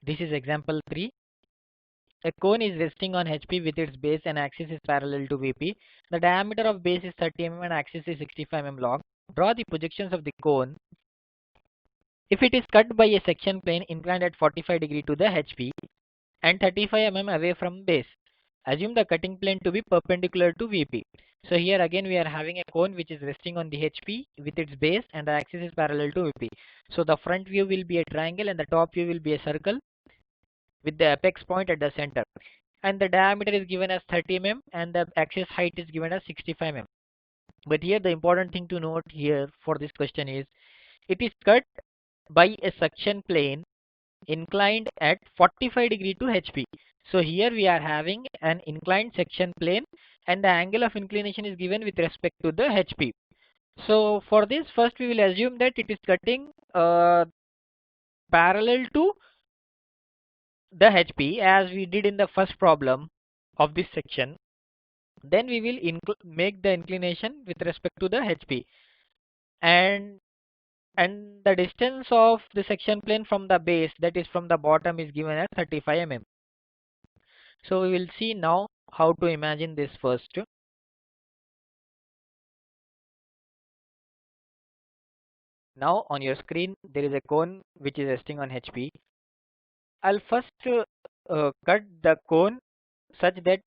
This is example 3. A cone is resting on HP with its base and axis is parallel to VP. The diameter of base is 30 mm and axis is 65 mm log. Draw the projections of the cone if it is cut by a section plane inclined at 45 degree to the HP and 35 mm away from base. Assume the cutting plane to be perpendicular to VP. So here again we are having a cone which is resting on the HP with its base and the axis is parallel to VP. So the front view will be a triangle and the top view will be a circle with the apex point at the center. And the diameter is given as 30 mm and the axis height is given as 65 mm. But here the important thing to note here for this question is it is cut by a section plane inclined at 45 degree to HP. So here we are having an inclined section plane and the angle of inclination is given with respect to the HP. So for this first we will assume that it is cutting parallel to the HP as we did in the first problem of this section. Then we will make the inclination with respect to the HP and the distance of the section plane from the base, that is from the bottom, is given as 35 mm. So we will see now how to imagine this first. Now on your screen there is a cone which is resting on HP. I'll first cut the cone such that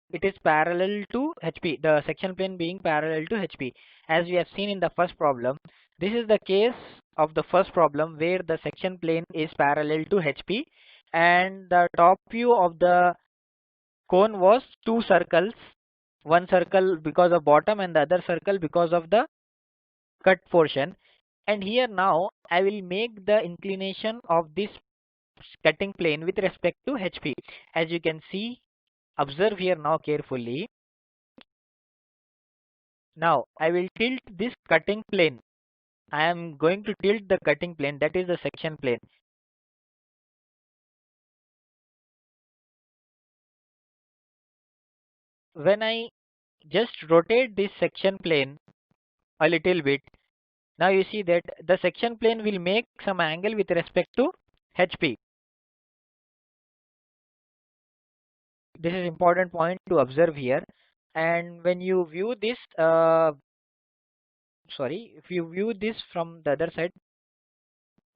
it is parallel to HP, the section plane being parallel to HP. As we have seen in the first problem, this is the case of the first problem where the section plane is parallel to HP and the top view of the cone was two circles, one circle because of bottom and the other circle because of the cut portion. And here now I will make the inclination of this cutting plane with respect to HP. As you can see, observe here now carefully. Now I will tilt this cutting plane. I am going to tilt the cutting plane, that is the section plane. When I just rotate this section plane a little bit, now you see that the section plane will make some angle with respect to HP. This is important point to observe here. And when you view this, if you view this from the other side,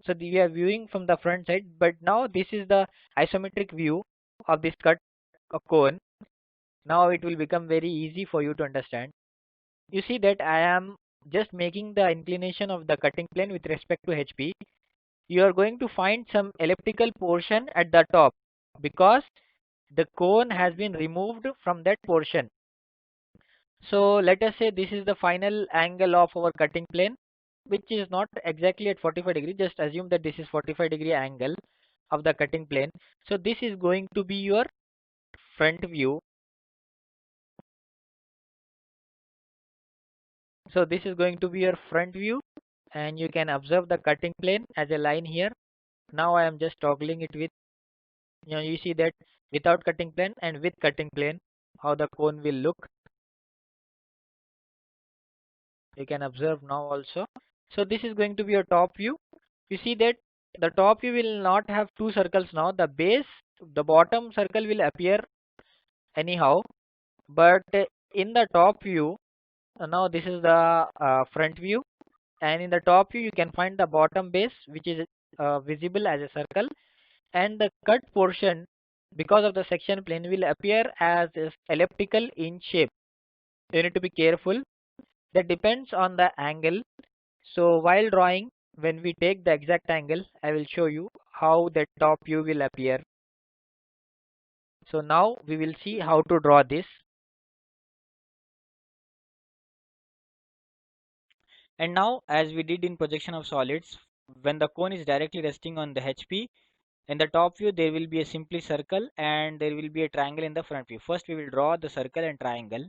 so we are viewing from the front side, but now this is the isometric view of this cut cone. Now it will become very easy for you to understand. You see that I am just making the inclination of the cutting plane with respect to HP. You are going to find some elliptical portion at the top because the cone has been removed from that portion. So let us say this is the final angle of our cutting plane, which is not exactly at 45 degree. Just assume that this is 45-degree angle of the cutting plane. So this is going to be your front view. So this is going to be your front view and you can observe the cutting plane as a line here. Now I am just toggling it with, you see that without cutting plane and with cutting plane, how the cone will look. You can observe now also. So this is going to be your top view. You see that the top view will not have two circles now. The base, the bottom circle will appear anyhow. But in the top view, now this is the front view. And in the top view, you can find the bottom base, which is visible as a circle. And the cut portion, because of the section plane, will appear as elliptical in shape. You need to be careful. That depends on the angle. So while drawing, when we take the exact angle, I will show you how the top view will appear. So now we will see how to draw this. And now, as we did in projection of solids, when the cone is directly resting on the HP, in the top view there will be a simply circle and there will be a triangle in the front view. First we will draw the circle and triangle.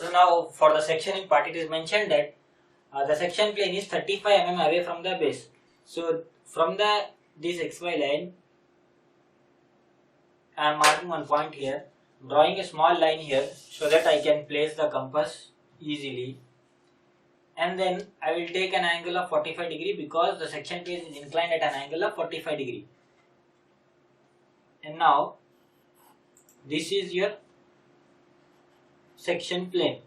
So now for the sectioning part, it is mentioned that the section plane is 35 mm away from the base. So from this XY line, I am marking one point here, drawing a small line here so that I can place the compass easily. And then I will take an angle of 45 degree because the section plane is inclined at an angle of 45 degree. And now this is your section plane.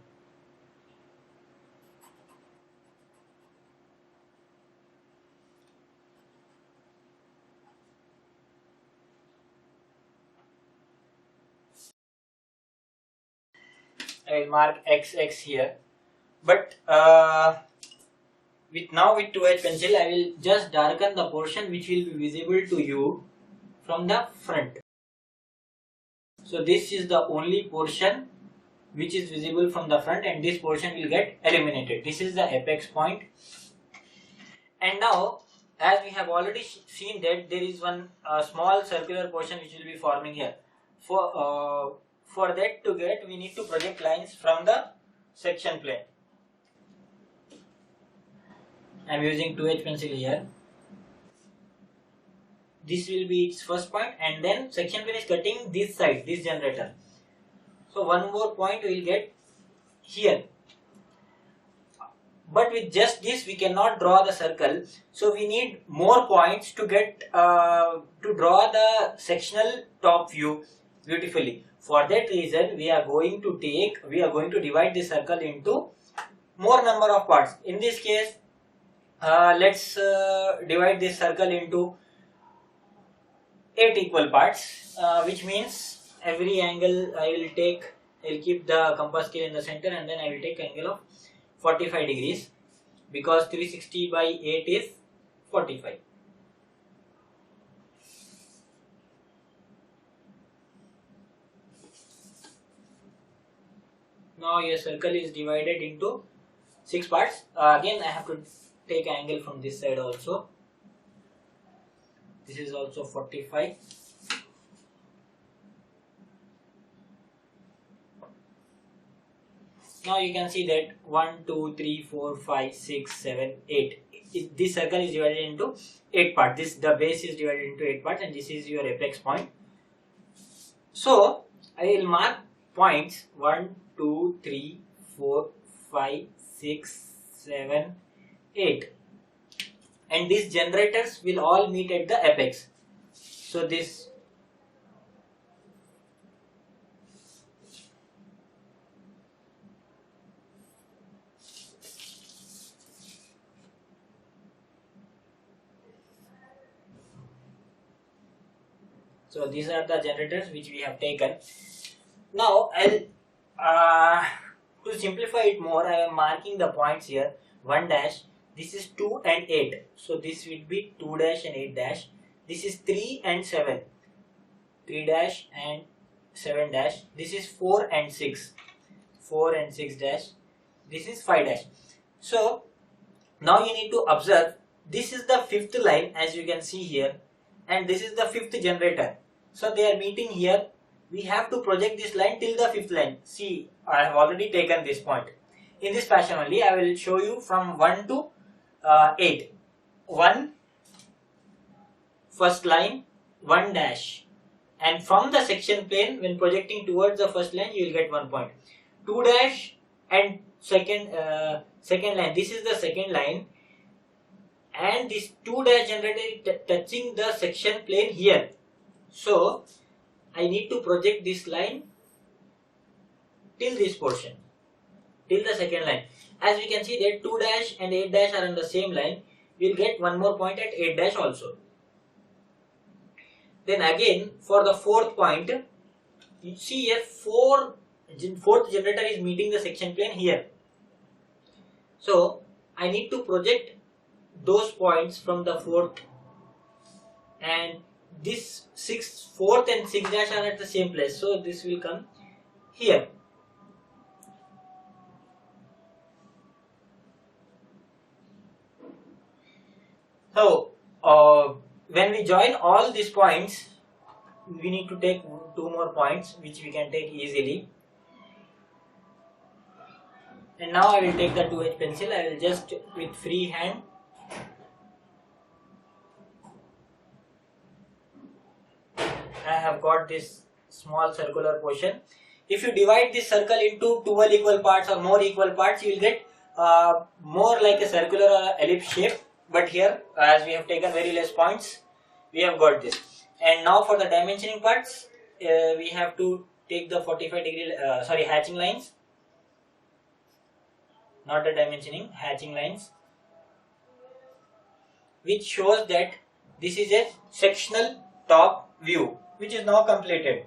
I will mark XX here, but with 2H pencil I will just darken the portion which will be visible to you from the front. So this is the only portion which is visible from the front, and this portion will get eliminated. This is the apex point. And now, as we have already seen that there is one small circular portion which will be forming here. For that to get, we need to project lines from the section plane. I am using 2H pencil here. This will be its first point, and then section plane is cutting this side, this generator. So one more point we will get here. But with just this we cannot draw the circle, so we need more points to get to draw the sectional top view beautifully. For that reason we are going to divide the circle into more number of parts. In this case, let's divide this circle into 8 equal parts, which means every angle I will keep the compass scale in the center, and then I will take angle of 45 degrees, because 360 by 8 is 45. Now your circle is divided into 6 parts. Again I have to take angle from this side also. This is also 45. Now you can see that 1, 2, 3, 4, 5, 6, 7, 8. This circle is divided into 8 parts. The base is divided into 8 parts, and this is your apex point. So I will mark points 1, 2, 3, 4, 5, 6, 7, 8. And these generators will all meet at the apex. So this So these are the generators which we have taken. Now to simplify it more, I am marking the points here. 1 dash. This is 2 and 8. So this will be 2 dash and 8 dash. This is 3 and 7. 3 dash and 7 dash. This is 4 and 6. 4 and 6 dash. This is 5 dash. So now you need to observe, this is the fifth line as you can see here, and this is the fifth generator. So they are meeting here. We have to project this line till the fifth line. See, I have already taken this point. In this fashion only, I will show you from 1 to 8. 1, first line, 1 dash. And from the section plane, when projecting towards the first line, you will get 1 point. 2 dash and second line. This is the second line. And this 2 dash generator is touching the section plane here. So I need to project this line till this portion, till the second line. As we can see that 2 dash and 8 dash are on the same line, we will get one more point at 8 dash also. Then again for the fourth point, you see here fourth generator is meeting the section plane here. So I need to project those points from the fourth, and this fourth and 6 dash are at the same place, so this will come here. So when we join all these points, we need to take 2 more points which we can take easily. And now I will take the 2H pencil. I will just with free hand I have got this small circular portion. If you divide this circle into 12 equal parts or more equal parts, you will get more like a circular or ellipse shape. But here, as we have taken very less points, we have got this. And now for the dimensioning parts, we have to take the 45 degree, hatching lines. Not the dimensioning, hatching lines, which shows that this is a sectional top view, which is now completed.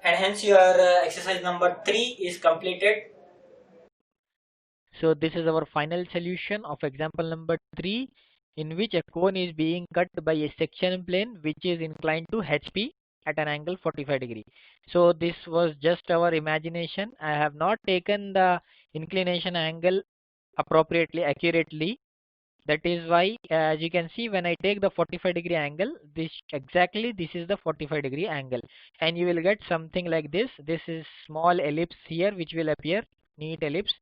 And hence your exercise number 3 is completed. So this is our final solution of example number 3, in which a cone is being cut by a section plane which is inclined to HP at an angle 45 degree. So this was just our imagination. I have not taken the inclination angle appropriately, accurately. That is why, as you can see, when I take the 45 degree angle, this is the 45 degree angle, and you will get something like this. This is small ellipse here which will appear, neat ellipse,